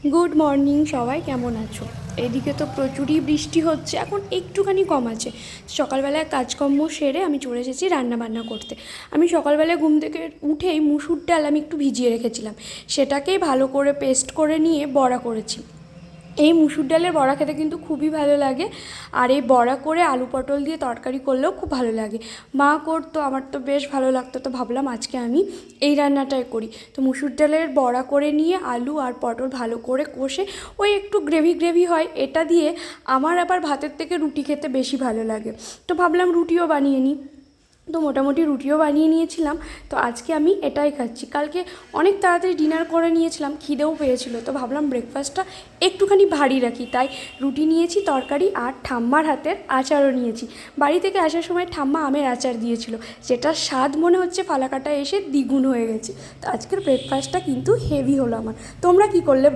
Good morning সবাই, কেমন আছো? এদিকে তো প্রচুরই বৃষ্টি হচ্ছে, এখন একটুখানি কম আছে। সকালবেলায় কাজকর্ম সেরে আমি চলে এসেছি রান্নাবান্না করতে। আমি সকালবেলায় ঘুম থেকে উঠেই মুসুর ডাল আমি একটু ভিজিয়ে রেখেছিলাম, সেটাকেই ভালো করে পেস্ট করে নিয়ে বড়া করেছি। এই মুসুর ডালের বড়া খেতে কিন্তু খুবই ভালো লাগে, আর এই বড়া করে আলু পটল দিয়ে তরকারি করলেও খুব ভালো লাগে। মা করতো, আমার তো বেশ ভালো লাগতো, তো ভাবলাম আজকে আমি এই রান্নাটাই করি। তো মুসুর ডালের বড়া করে নিয়ে আলু আর পটল ভালো করে কষে ওই একটু গ্রেভি গ্রেভি হয়, এটা দিয়ে আমার আবার ভাতের থেকে রুটি খেতে বেশি ভালো লাগে। তো ভাবলাম রুটিও বানিয়ে নিই, তো মোটামুটি রুটিও বানিয়ে নিয়েছিলাম। তো আজকে আমি এটাই খাচ্ছি। কালকে অনেক তাড়াতাড়ি ডিনার করে নিয়েছিলাম, খিদেও পেয়েছিল, তো ভাবলাম ব্রেকফাস্টটা একটুখানি ভারী রাখি, তাই রুটি নিয়েছি, তরকারি আর ঠাম্মার হাতের আচারও নিয়েছি। বাড়ি থেকে আসার সময় ঠাম্মা আমের আচার দিয়েছিল, যেটার স্বাদ মনে হচ্ছে ফালাকাটা এসে দ্বিগুণ হয়ে গেছে। তো আজকের ব্রেকফাস্টটা কিন্তু হেভি হলো আমার। তোমরা কী করলে?